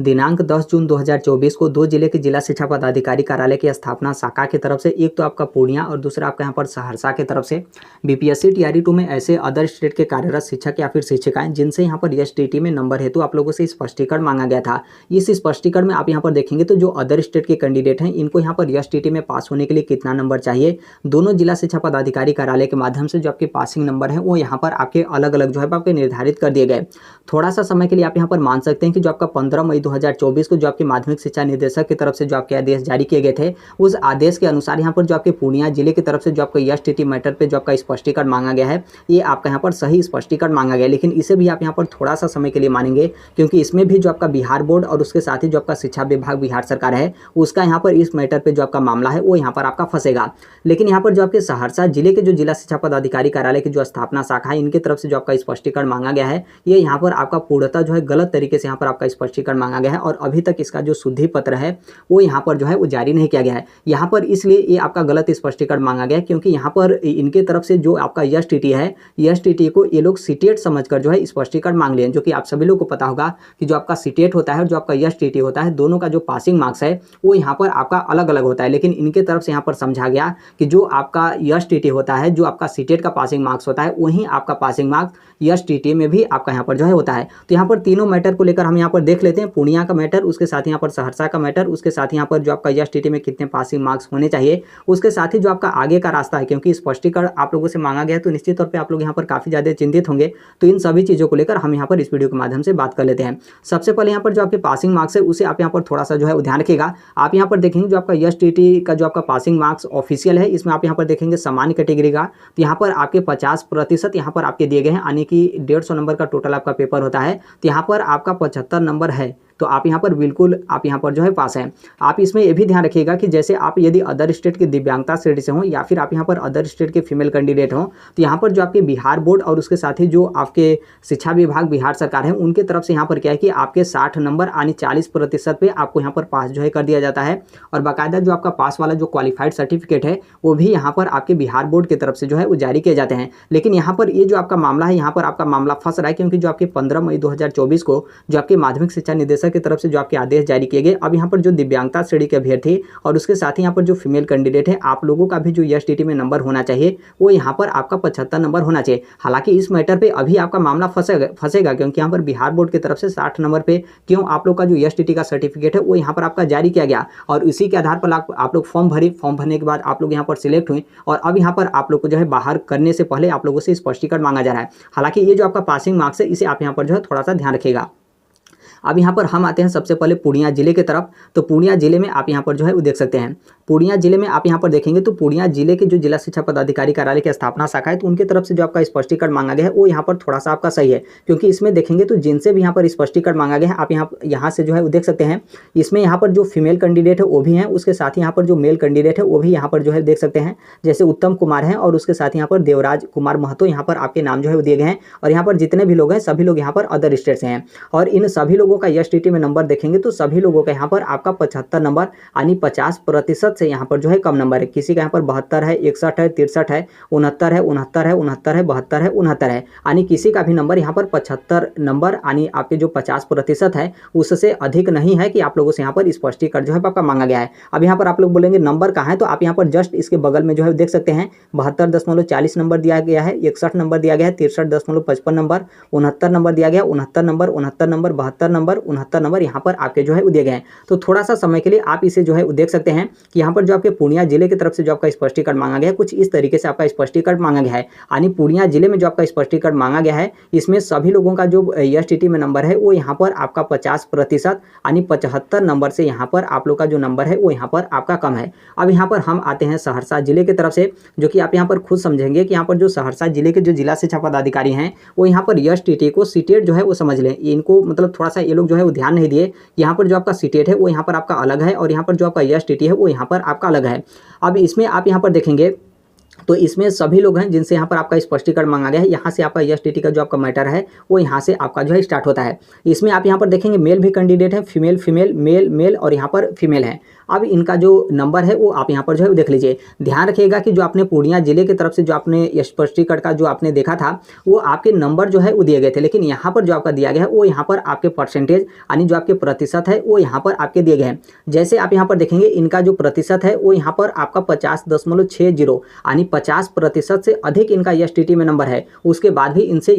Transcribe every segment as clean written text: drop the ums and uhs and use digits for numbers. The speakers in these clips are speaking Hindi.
दिनांक 10 जून 2024 को दो जिले के जिला शिक्षा पदाधिकारी कार्यालय की स्थापना शाखा की तरफ से, एक तो आपका पूर्णिया और दूसरा आपका यहाँ पर सहरसा की तरफ से बीपीएससी टीआरई 2 में ऐसे अदर स्टेट के कार्यरत शिक्षक या फिर शिक्षिकाएं जिनसे यहाँ पर एसटीटी में नंबर हेतु आप लोगों से स्पष्टीकरण मांगा गया था। इस स्पष्टीकरण में आप यहाँ पर देखेंगे तो जो अदर स्टेट के कैंडिडेट हैं इनको यहाँ पर एसटीटी में पास होने के लिए कितना नंबर चाहिए, दोनों जिला शिक्षा पदाधिकारी कार्यालय के माध्यम से जो आपके पासिंग नंबर है वो यहाँ पर आपके अलग अलग जो है आपके निर्धारित कर दिए गए। थोड़ा सा समय के लिए आप यहाँ पर मान सकते हैं कि जो आपका 15 मई 2024 को जो आपके माध्यमिक शिक्षा निदेशक की तरफ से जो आपके आदेश जारी किए गए थे, उस आदेश के अनुसार यहाँ पर जो आपके पूर्णिया जिले की तरफ से जो आपका एसटीटी मैटर पे जो आपका स्पष्टीकरण मांगा गया है, ये आपका यहाँ पर सही स्पष्टीकरण मांगा गया। लेकिन इसे भी आप यहाँ पर थोड़ा सा समय के लिए मानेंगे, क्योंकि इसमें भी जो आपका बिहार बोर्ड और उसके साथ ही जो आपका शिक्षा विभाग बिहार सरकार है उसका यहाँ पर इस मैटर पर जो आपका मामला है वो यहाँ पर आपका फंसेगा। लेकिन यहाँ पर जो आपके सहरसा जिले के जो जिला शिक्षा पदाधिकारी कार्यालय की जो स्थापना शाखा है इनकी तरफ से जो आपका स्पष्टीकरण मांगा गया है, ये यहाँ पर आपका पूर्णतः जो है गलत तरीके से यहाँ पर आपका स्पष्टीकरण मांगा गया है और अभी तक इसका जो शुद्धि पत्र है वो यहाँ पर जो है वो जारी नहीं किया गया है। यहाँ पर इसलिए ये आपका गलत स्पष्टीकरण मांगा गया है क्योंकि यहाँ पर इनके तरफ से जो आपका एसटीटी है, एसटीटी को ये लोग सीटेट समझकर जो है स्पष्टीकरण मांग लिए, जो कि आप सभी लोग को पता होगा कि जो आपका सीटेट होता है और जो आपका एसटीटी होता है दोनों का जो पासिंग मार्क्स है वो यहाँ पर आपका अलग अलग होता है। लेकिन इनके तरफ से यहाँ पर समझा गया कि जो आपका एसटीटी होता है, जो आपका सीटेट का पासिंग मार्क्स होता है, वहीं आपका पासिंग मार्क्स एसटीटी में भी आपका यहाँ पर जो है होता है। तो यहाँ पर तीनों मैटर को लेकर हम यहाँ पर देख लेते हैं, पूर्णिया का मैटर, उसके साथ यहाँ पर सहरसा का मैटर, उसके साथ यहाँ पर जो आपका एसटीटी में कितने पासिंग मार्क्स होने चाहिए, उसके साथ ही जो आपका आगे का रास्ता है, क्योंकि स्पष्टीकरण आप लोगों से मांगा गया है तो निश्चित तौर पे आप लोग यहाँ पर काफ़ी ज़्यादा चिंतित होंगे। तो इन सभी चीज़ों को लेकर हम यहाँ पर इस वीडियो के माध्यम से बात कर लेते हैं। सबसे पहले यहाँ पर जो आपके पासिंग मार्क्स है उसे आप यहाँ पर थोड़ा सा जो है ध्यान रखिएगा। आप यहाँ पर देखेंगे जो आपका एसटीटी का जो आपका पासिंग मार्क्स ऑफिशियल है, इसमें आप यहाँ पर देखेंगे सामान्य कैटेगरी का, तो यहाँ पर आपके 50% यहाँ पर आपके दिए गए हैं, यानी कि 150 नंबर का टोटल आपका पेपर होता है, तो यहाँ पर आपका 75 नंबर है, तो आप यहाँ पर बिल्कुल आप यहाँ पर जो है पास हैं। आप इसमें ये भी ध्यान रखिएगा कि जैसे आप यदि अदर स्टेट के दिव्यांगता श्रेणी से हों या फिर आप यहाँ पर अदर स्टेट के फीमेल कैंडिडेट हों, तो यहाँ पर जो आपके बिहार बोर्ड और उसके साथ ही जो आपके शिक्षा विभाग बिहार सरकार है उनके तरफ से यहाँ पर क्या है कि आपके 60 नंबर यानी 40% पे आपको यहाँ पर पास जो है कर दिया जाता है। और बाकायदा जो आपका पास वाला जो क्वालिफाइड सर्टिफिकेट है वो भी यहाँ पर आपके बिहार बोर्ड की तरफ से जो है वो जारी किए जाते हैं। लेकिन यहाँ पर ये जो आपका मामला है, यहाँ पर आपका मामला फंस रहा है, क्योंकि जो आपके 15 मई 2024 को जो आपके माध्यमिक शिक्षा निदेशक की तरफ से जो आपके आदेश जारी किए गए, अब यहाँ पर जो दिव्यांगता श्रेणी के अभ्यर्थी और उसके साथ ही यहाँ पर जो फीमेल कैंडिडेट है, आप लोगों का भी जो एसटीटी में नंबर होना चाहिए वो यहाँ पर आपका 75 नंबर होना चाहिए। हालांकि इस मैटर पे अभी आपका मामला फंसेगा क्योंकि यहाँ पर बिहार बोर्ड की तरफ से 60 नंबर पे क्यों आप लोग का जो एसटीटी का सर्टिफिकेट है वो यहाँ पर आपका जारी किया गया और इसी के आधार पर आप लोग फॉर्म भरने के बाद आप लोग यहाँ पर सिलेक्ट हुए और अब यहाँ पर आप लोग को जो है बाहर करने से पहले आप लोगों से स्पष्टीकरण मांगा जा रहा है। हालांकि ये जो आपका पासिंग मार्क्स है इसे आप यहाँ पर जो है थोड़ा सा ध्यान रखिएगा। अब यहाँ पर हम आते हैं सबसे पहले पूर्णिया जिले की तरफ। तो पूर्णिया जिले में आप यहाँ पर जो है वो देख सकते हैं, पूर्णिया जिले में आप यहाँ पर देखेंगे तो पूर्णिया जिले के जो जिला शिक्षा पदाधिकारी कार्यालय की स्थापना शाखा है तो उनके तरफ से जो आपका स्पष्टीकरण मांगा गया है वो यहाँ पर थोड़ा सा आपका सही है, क्योंकि इसमें देखेंगे तो जिनसे भी यहाँ पर स्पष्टीकरण मांगा गया है आप यहाँ से जो है वो देख सकते हैं, इसमें यहाँ पर जो फीमेल कैंडिडेट है वो भी हैं, उसके साथ ही यहाँ पर जो मेल कैंडिडेट है वो भी यहाँ पर जो है देख सकते हैं, जैसे उत्तम कुमार हैं और उसके साथ यहाँ पर देवराज कुमार महतो यहाँ पर आपके नाम जो है वो दिए गए हैं। और यहाँ पर जितने भी लोग हैं सभी लोग यहाँ पर अदर स्टेट से हैं और इन सभी लोगों का एसटीटी में नंबर देखेंगे तो सभी लोगों का यहाँ पर आपका 75 नंबर यानी 50% से यहाँ पर जो है कम नंबर है। किसी का यहाँ पर 72 है, 61 है, 63 है, 69 है, 69 है, 69 है, 72 है, 69 है, यानी किसी का भी नंबर यहाँ पर 75 नंबर यानी आपके जो 50% है उससे अधिक नहीं है कि आप लोगों से यहाँ पर स्पष्टीकरण जो है आपका मांगा गया है। अब यहाँ पर आप लोग बोलेंगे नंबर कहाँ है, तो आप यहाँ पर जस्ट इसके बगल में जो है देख सकते हैं 72.40 नंबर दिया गया है, 61 नंबर दिया गया है, 63.55 नंबर, 69 नंबर दिया गया, 69 नंबर, 69 नंबर, 72 नंबर, 69 नंबर यहाँ पर आपके जो है दिए गए हैं। तो थोड़ा सा समय के लिए आप इसे जो है देख सकते हैं कि यहाँ पर जो आपके पूर्णिया जिले की तरफ से जो आपका स्पष्टीकरण मांगा गया है कुछ इस तरीके से आपका स्पष्टीकरण मांगा गया है। यानी पूर्णिया जिले में जो आपका स्पष्टीकरण मांगा गया है इसमें सभी लोगों का जो एसटीटी में नंबर है वो यहाँ पर आपका 50% यानी 75 नंबर से यहाँ पर आप लोग का जो नंबर है वो यहाँ पर आपका कम है। अब यहाँ पर हम आते हैं सहरसा जिले की तरफ से, जो कि आप यहाँ पर खुद समझेंगे कि यहाँ पर जो सहरसा जिले के जो जिला शिक्षा पदाधिकारी हैं वो यहाँ पर एसटीटी को सीटेट जो है वो समझ लें, इनको मतलब थोड़ा सा ये लोग जो है वो ध्यान नहीं दिए। यहाँ पर जो आपका सीटेट है वो यहाँ पर आपका अलग है और यहाँ पर जो आपका एसटीटी है वो यहाँ पर आपका अलग है। अब इसमें आप यहाँ पर देखेंगे तो इसमें सभी लोग हैं जिनसे यहाँ पर आपका स्पष्टीकरण मांगा गया है। यहाँ से आपका एसटीटी का जो आपका मैटर है वो यहाँ से आपका जो है स्टार्ट होता है। इसमें आप यहाँ पर देखेंगे मेल भी कैंडिडेट है, फीमेल फीमेल, मेल मेल और यहाँ पर फीमेल है। अब इनका जो नंबर है वो आप यहाँ पर जो है देख लीजिए। ध्यान रखिएगा कि जो आपने पूर्णिया जिले की तरफ से जो आपने स्पष्टीकरण का जो आपने देखा था वो आपके नंबर जो है वो दिए गए थे, लेकिन यहाँ पर जो आपका दिया गया है वो यहाँ पर आपके परसेंटेज यानी जो आपके प्रतिशत है वो यहाँ पर आपके दिए गए हैं। जैसे आप यहाँ पर देखेंगे इनका जो प्रतिशत है वो यहाँ पर आपका 50.60 यानी 50% से अधिक इनका STT में नंबर है। उसके बाद भी इनसे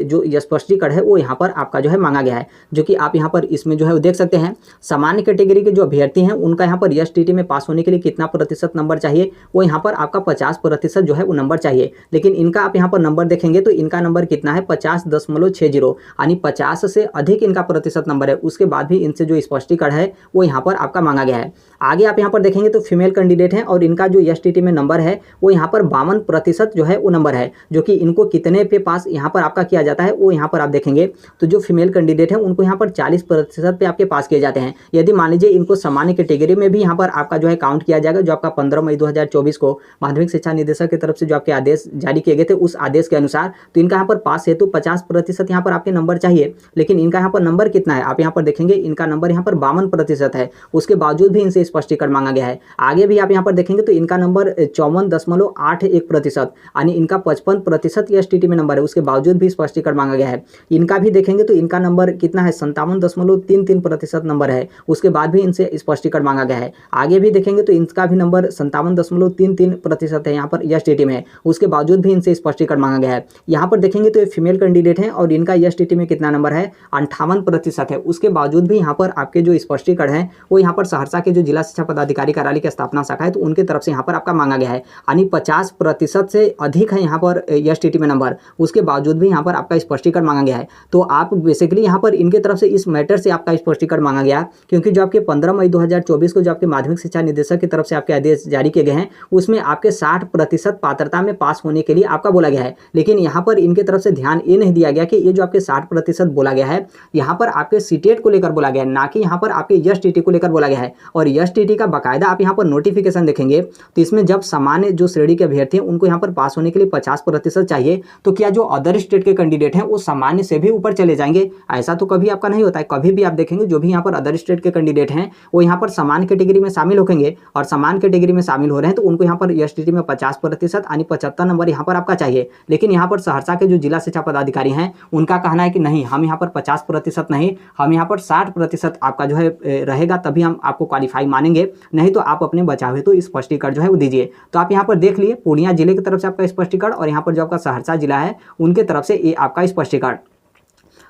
जो स्पष्टीकरण है वो यहाँ पर आपका जो है मांगा गया है, जो कि आप यहाँ पर इसमें जो है वो देख सकते हैं। सामान्य कैटेगरी के जो अभ्यर्थी हैं उनका यहाँ पर STT में पास होने के लिए कितना प्रतिशत नंबर चाहिए, वो यहाँ पर आपका 50% जो है वो नंबर चाहिए। लेकिन इनका आप यहाँ पर नंबर देखेंगे तो इनका नंबर कितना है 50.60 यानी 50 से अधिक इनका प्रतिशत नंबर है। उसके बाद भी इनसे जो स्पष्टीकरण है वो यहाँ पर आपका मांगा गया है। आगे आप यहाँ पर देखेंगे तो फीमेल कैंडिडेट हैं और इनका जो STT में नंबर है वो यहाँ पर 52% जो है वो नंबर है, जो कि इनको कितने पे पास यहाँ पर आपका किया जाता है वो यहाँ पर आप देखेंगे तो जो फीमेल कैंडिडेट हैं उनको यहाँ पर 40% पे आपके पास किए जाते हैं। यदि मान लीजिए इनको सामान्य कैटेगरी में भी यहाँ पर आपका जो है काउंट किया जाएगा, जो आपका 15 मई 2024 को माध्यमिक शिक्षा निदेशक की तरफ से जो आपके आदेश जारी किए गए थे उस आदेश के अनुसार, तो इनका यहाँ पर पास हेतु 50% यहाँ पर आपके नंबर चाहिए। लेकिन इनका यहाँ पर नंबर कितना है आप यहाँ पर देखेंगे, इनका नंबर यहाँ पर 52% है। उसके बावजूद भी इनसे स्पष्टीकरण मांगा गया है। आगे भी आप यहाँ पर देखेंगे तो इनका नंबर 54.81% यानी इनका 55% STT में नंबर है, उसके बावजूद भी स्पष्टीकरण मांगा गया है। इनका भी देखेंगे तो इनका नंबर कितना है 57.33% नंबर है, उसके बाद भी इनसे स्पष्टीकरण मांगा गया है। आगे भी देखेंगे तो इनका भी नंबर 57.33% है यहाँ पर STT में, उसके बावजूद भी इनसे स्पष्टीकरण मांगा गया है। यहाँ पर देखेंगे तो ये फीमेल कैंडिडेट हैं और इनका STT में कितना नंबर है 58% है, उसके बावजूद भी यहाँ पर आपके जो स्पष्टीकरण है वो यहाँ पर सहरसा के जो जिला शिक्षा पदाधिकारी कार्यालय की स्थापना शाखा है तो उनके तरफ से यहाँ पर आपका मांगा गया है, यानी 50% से अधिक है यहाँ पर STT में नंबर, उसके बावजूद भी यहाँ पर आपका स्पष्टीकरण मांगा गया है। तो आप बेसिकली यहाँ पर इनके तरफ से इस मैटर से आपका स्पष्टीकरण मांगा गया, क्योंकि जो आपके 15 मई 2024 को जो आपके माध्यमिक शिक्षा निदेशक की तरफ से आपके आदेश जारी किए गए हैं उसमें आपके 60% पात्रता में पास होने के लिए आपका बोला गया है। लेकिन यहाँ पर इनके तरफ से ध्यान ये नहीं दिया गया कि ये जो आपके 60% बोला गया है यहाँ पर आपके सीटेट को लेकर बोला गया है, ना कि यहाँ पर आपके STT को लेकर बोला गया है। और STT का बाकायदा आप यहाँ पर नोटिफिकेशन देखेंगे तो इसमें जब सामान्य जो श्रेणी के अभ्यर्थी हैं उनको यहाँ पर पास होने के लिए 50% चाहिए, तो क्या जो अदर स्टेट के कैंडिडेट हैं वो सामान्य से भी ऊपर चले जाएंगे? ऐसा तो कभी आपका नहीं होता है। कभी भी आप देखेंगे जो भी यहाँ पर अदर स्टेट के कैंडिडेट हैं वो यहाँ पर सामान्य कैटेगरी में शामिल होंगे, और सामान्य कैटेगरी में शामिल हो रहे हैं तो उनको यहाँ पर STT में 50% यानी 75 नंबर यहाँ पर आपका चाहिए। लेकिन यहाँ पर सहरसा के जो जिला शिक्षा पदाधिकारी हैं उनका कहना है कि नहीं, हम यहाँ पर 50% नहीं, हम यहाँ पर 60% आपका जो है रहेगा, तभी हम आपको क्वालिफाई मानेंगे, नहीं तो आप अपने बचाव हेतु स्पष्टीकरण जो है वो दीजिए। तो आप यहाँ पर देख लिए पूर्णिया जिले की तरफ से आपका स्पष्टीकरण और यहाँ पर जो आपका सहरसा जिला है उनके तरफ से ये आपका स्पष्टीकरण।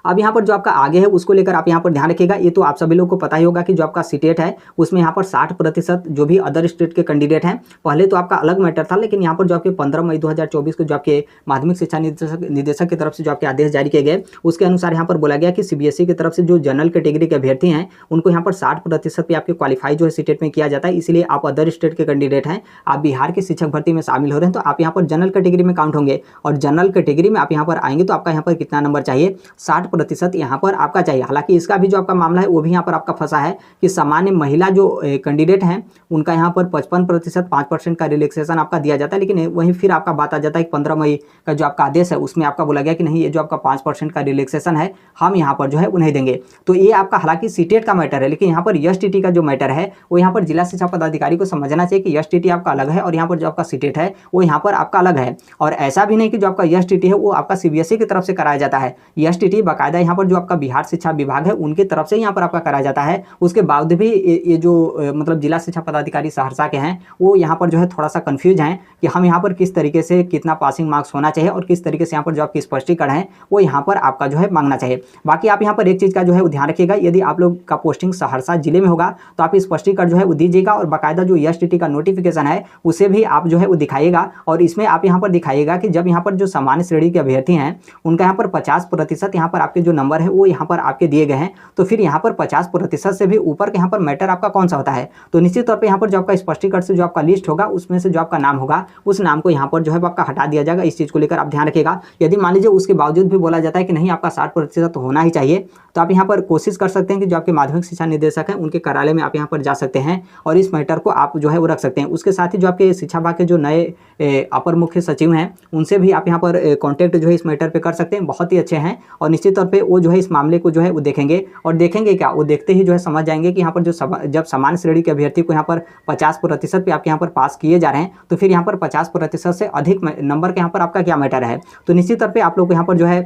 अब यहाँ पर जो आपका आगे है उसको लेकर आप यहाँ पर ध्यान रखिएगा। ये तो आप सभी लोग को पता ही होगा कि जो आपका सीटेट है उसमें यहाँ पर 60% जो भी अदर स्टेट के कैंडिडेट हैं, पहले तो आपका अलग मैटर था, लेकिन यहाँ पर जो आपके 15 मई 2024 को जो आपके माध्यमिक शिक्षा निदेशक की तरफ से जो आपके आदेश जारी किए गए उसके अनुसार यहाँ पर बोला गया कि CBSE की तरफ से जो जनरल कैटेगरी के अभ्यर्थी हैं उनको यहाँ पर 60% पे आपके क्वालिफाई जो है सीटेट में किया जाता है। इसलिए आप अदर स्टेट के कैंडिडेट हैं, आप बिहार के शिक्षक भर्ती में शामिल हो रहे हैं तो आप यहाँ पर जनरल कैटेगरी में काउंट होंगे, और जनरल कैटेगरी में आप यहाँ पर आएंगे तो आपका यहाँ पर कितना नंबर चाहिए 60% यहाँ पर आपका चाहिए। हालांकि इसका भी जो आपका मामला है वो भी यहाँ पर आपका फंसा है कि सामान्य महिला जो कैंडिडेट हैं उनका यहाँ पर 55% 5% का रिलैक्सेशन आपका दिया जाता है, लेकिन वहीं फिर आपका बात आ जाता है कि 15 मई का जो आपका आदेश है उसमें आपका बोला गया कि नहीं, ये जो आपका 5% का रिलैक्सेशन है हम यहाँ पर जो है उन्हें देंगे। तो ये आपका हालांकि सीटेट का मैटर है, लेकिन यहाँ पर STT का जो मैटर है वो यहाँ पर जिला शिक्षा पदाधिकारी को समझना चाहिए कि STT आपका अलग है और यहाँ पर जो आपका सीटेट है वो यहाँ पर आपका अलग है। और ऐसा भी नहीं कि जो आपका STT है वो आपका CBSE की तरफ से कराया जाता है। STT बाकायदा यहाँ पर जो आपका बिहार शिक्षा विभाग है उनके तरफ से यहाँ पर आपका कराया जाता है। उसके बावजूद भी ये जो मतलब जिला शिक्षा पदाधिकारी सहरसा के हैं वो यहाँ पर जो है थोड़ा सा कंफ्यूज हैं कि हम यहाँ पर किस तरीके से कितना पासिंग मार्क्स होना चाहिए और किस तरीके से यहाँ पर जो आपकी स्पष्टीकरण है वो यहाँ पर आपका जो है मांगना चाहिए। बाकी आप यहाँ पर एक चीज़ का जो है ध्यान रखिएगा, यदि आप लोग का पोस्टिंग सहरसा जिले में होगा तो आप स्पष्टीकरण जो है वो दीजिएगा, और बाकायदा जो STT का नोटिफिकेशन है उसे भी आप जो है वो दिखाइएगा। और इसमें आप यहाँ पर दिखाइएगा कि जब यहाँ पर जो सामान्य श्रेणी के अभ्यर्थी हैं उनका यहाँ पर 50% यहाँ पर आपके जो नंबर है वो यहाँ पर आपके दिए गए हैं, तो फिर यहाँ पर 50% से भी ऊपर के यहाँ पर मैटर आपका कौन सा होता है। तो निश्चित तौर पे यहाँ पर जो आपका स्पष्टीकरण से जो आपका लिस्ट होगा उसमें से जो आपका नाम होगा उस नाम को यहाँ पर जो है आपका हटा दिया जाएगा। इस चीज़ को लेकर आप ध्यान रखिएगा। यदि मान लीजिए उसके बावजूद भी बोला जाता है कि नहीं आपका 60% होना ही चाहिए, तो आप यहाँ पर कोशिश कर सकते हैं कि जो आपके माध्यमिक शिक्षा निदेशक हैं उनके कार्यालय में आप यहाँ पर जा सकते हैं और इस मैटर को आप जो है वो रख सकते हैं। उसके साथ ही जो आपके शिक्षा विभाग के जो नए अपर मुख्य सचिव हैं उनसे भी आप यहाँ पर कॉन्टैक्ट जो है इस मैटर पर कर सकते हैं, बहुत ही अच्छे हैं और निश्चित तौर पे वो जो है इस मामले को जो है वो देखेंगे और देखेंगे क्या, वो देखते ही जो है समझ जाएंगे कि यहाँ पर जो जब सामान्य श्रेणी के अभ्यर्थी को यहाँ पर 50% पे आपके यहाँ पर पास किए जा रहे हैं, तो फिर यहाँ पर 50% से अधिक नंबर के यहाँ पर आपका क्या मैटर है। तो निश्चित तौर पर आप लोग को यहाँ पर जो है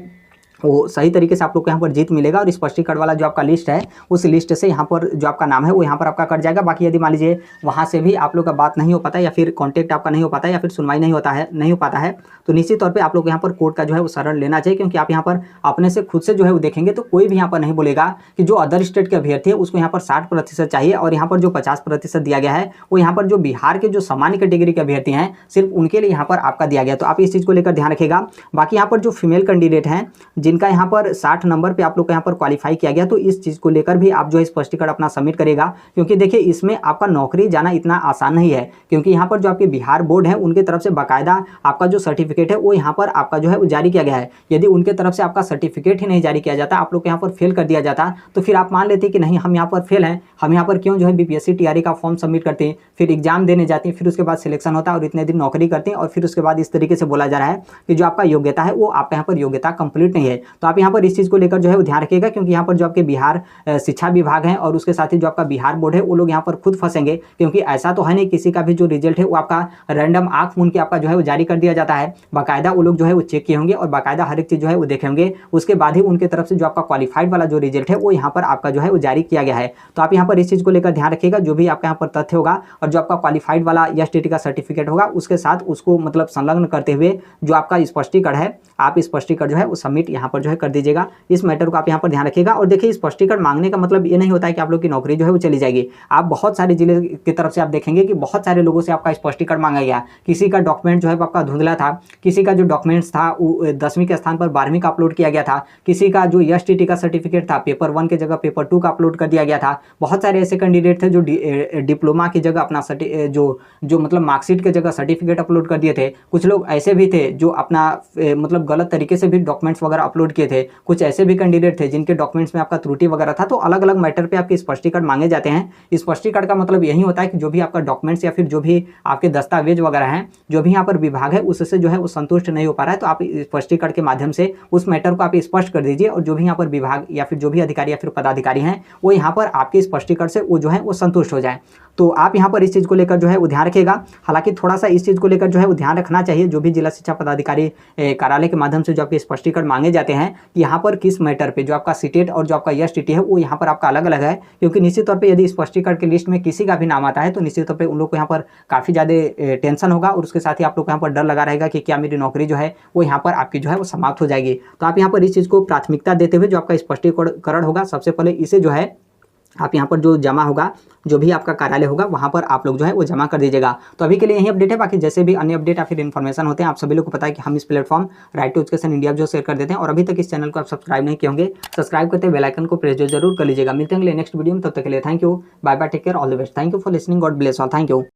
वो सही तरीके से आप लोग को यहाँ पर जीत मिलेगा और स्पष्टीकरण वाला जो आपका लिस्ट है उस लिस्ट से यहाँ पर जो आपका नाम है वो यहाँ पर आपका कट जाएगा। बाकी यदि मान लीजिए वहाँ से भी आप लोग का बात नहीं हो पाता या फिर कॉन्टैक्ट आपका नहीं हो पाता या फिर सुनवाई नहीं हो पाता है तो निश्चित तौर पे आप लोग यहाँ पर कोर्ट का जो है वो शरण लेना चाहिए, क्योंकि आप यहाँ पर अपने से खुद से जो है वो देखेंगे तो कोई भी यहाँ पर नहीं बोलेगा कि जो अदर स्टेट के अभ्यर्थी है उसको यहाँ पर 60% चाहिए और यहाँ पर जो 50% दिया गया है वो यहाँ पर जो बिहार के जो सामान्य कैटेगरी के अभ्यर्थी हैं सिर्फ उनके लिए यहाँ पर आपका दिया गया। तो आप इस चीज़ को लेकर ध्यान रखिएगा। बाकी यहाँ पर जो फीमेल कैंडिडेट हैं जिनका यहाँ पर 60 नंबर पे आप लोग को यहाँ पर क्वालिफाई किया गया, तो इस चीज़ को लेकर भी आप जो है स्पष्टीकरण अपना सबमिट करेगा, क्योंकि देखिए इसमें आपका नौकरी जाना इतना आसान नहीं है, क्योंकि यहाँ पर जो आपके बिहार बोर्ड है उनकी तरफ से बाकायदा आपका जो सर्टिफिकेट है वो यहाँ पर आपका जो है वो जारी किया गया है। यदि उनके तरफ से आपका सर्टिफिकेट ही नहीं जारी किया जाता, आप लोग यहाँ पर फेल कर दिया जाता, तो फिर आप मान लेते कि नहीं हम यहाँ पर फेल हैं, हम यहाँ पर क्यों जो है बीपीएससी टीआरई का फॉर्म सबमिट करते हैं, फिर एग्जाम देने जाते हैं, फिर उसके बाद सिलेक्शन होता है और इतने दिन नौकरी करते हैं और फिर उसके बाद इस तरीके से बोला जा रहा है कि जो आपका योग्यता है वो आपका यहाँ पर योग्यता कंप्लीट नहीं है। तो आप यहाँ पर इस चीज़ को लेकर जो है वो ध्यान रखिएगा, क्योंकि यहाँ पर जो आपके बिहार शिक्षा विभाग है और उसके साथ ही जो आपका बिहार बोर्ड है वो लोग यहाँ पर खुद फंसेंगे, क्योंकि ऐसा तो है नहीं किसी का भी जो रिजल्ट है वो आपका रैंडम आंख मूंद के आपका जो है वो जारी कर दिया जाता है। बाकायदा वो लोग जो है वो चेक किए होंगे और बाकायदा हर एक चीज़ जो है वो देखे होंगे, उसके बाद ही उनके तरफ से जो आपका क्वालिफाइड वाला जो रिजल्ट है वो यहाँ पर आपका जो है वो जारी किया गया है। तो आप यहाँ पर इस चीज़ को लेकर ध्यान रखिएगा, जो भी आपका यहाँ पर तथ्य होगा और जो आपका क्वालिफाइड वाला एसटीटी का सर्टिफिकेट होगा उसके साथ उसको मतलब संलग्न करते हुए जो आपका स्पष्टीकरण है आप स्पष्टीकरण जो है वो सबमिट यहाँ पर जो है कर दीजिएगा। इस मैटर को आप यहाँ पर ध्यान रखिएगा। और देखिए स्पष्टीकरण मांगने का मतलब ये नहीं होता है कि आप लोग की नौकरी जो है वो चली जाएगी। आप बहुत सारे जिले की तरफ से आप देखेंगे कि बहुत सारे लोगों से आपका स्पष्टीकरण मांगा गया, किसी का डॉक्यूमेंट जो है आपका धुंधला था, किसी का जो डॉक्यूमेंट्स था वो 10वीं के स्थान पर 12वीं का अपलोड किया गया था, किसी का जो एसटीटी का सर्टिफिकेट था पेपर 1 के जगह पेपर 2 का अपलोड कर दिया गया था। बहुत सारे ऐसे कैंडिडेट थे जो डिप्लोमा की जगह अपना जो मतलब मार्कशीट के जगह सर्टिफिकेट अपलोड कर दिए थे। कुछ लोग ऐसे भी थे जो अपना मतलब गलत तरीके से भी डॉक्यूमेंट्स वगैरह अपलोड किए थे। कुछ ऐसे भी कैंडिडेट थे जिनके डॉक्यूमेंट्स में आपका त्रुटि वगैरह था। तो अलग अलग मैटर पे आपके स्पष्टीकरण मांगे जाते हैं। स्पष्टीकरण का मतलब यही होता है कि जो भी आपका डॉक्यूमेंट्स या फिर जो भी आपके दस्तावेज वगैरह हैं, जो भी यहाँ पर विभाग है उससे जो है वो संतुष्ट नहीं हो पा रहा है, तो आप स्पष्टीकरण के माध्यम से उस मैटर को आप स्पष्ट कर दीजिए और जो भी यहाँ पर विभाग या फिर जो भी अधिकारी या फिर पदाधिकारी हैं वो यहाँ पर आपके स्पष्टीकरण से वो जो है वो संतुष्ट हो जाए। तो आप यहाँ पर इस चीज़ को लेकर जो है वो ध्यान रखिएगा। हालांकि थोड़ा सा इस चीज़ को लेकर जो है वो ध्यान रखना चाहिए, जो भी जिला शिक्षा पदाधिकारी कार्यालय के माध्यम से जो आपके स्पष्टीकरण मांगे जाते हैं कि यहाँ पर किस मैटर पे जो आपका सीटेट और जो आपका एसटीटी है वो यहाँ पर आपका अलग अलग है। क्योंकि निश्चित तौर पर यदि स्पष्टीकरण की लिस्ट में किसी का भी नाम आता है तो निश्चित तौर पर उन लोग को यहाँ पर काफ़ी ज़्यादा टेंशन होगा और उसके साथ ही आप लोग को यहाँ पर डर लगा रहेगा कि क्या मेरी नौकरी जो है वो यहाँ पर आपकी जो है वो समाप्त हो जाएगी। तो आप यहाँ पर इस चीज़ को प्राथमिकता देते हुए जो आपका स्पष्टीकरण होगा सबसे पहले इसे जो है आप यहाँ पर जो जमा होगा, जो भी आपका कार्यालय होगा वहाँ पर आप लोग जो है वो जमा कर दीजिएगा। तो अभी के लिए यही अपडेट है। बाकी जैसे भी अन्य अपडेट या फिर इन्फॉर्मेशन होते हैं आप सभी लोग को पता है कि हम इस platform right to education India जो शेयर कर देते हैं। और अभी तक इस चैनल को आप सब्सक्राइब नहीं किए होंगे, सब्सक्राइब करते बेल आइकन को प्रेस जरूर कर लीजिएगा। मिलते हैं नेक्स्ट वीडियो में, तब तक के लिए thank you, bye bye, take care, all the best, thank you for listening, God bless all, thank you.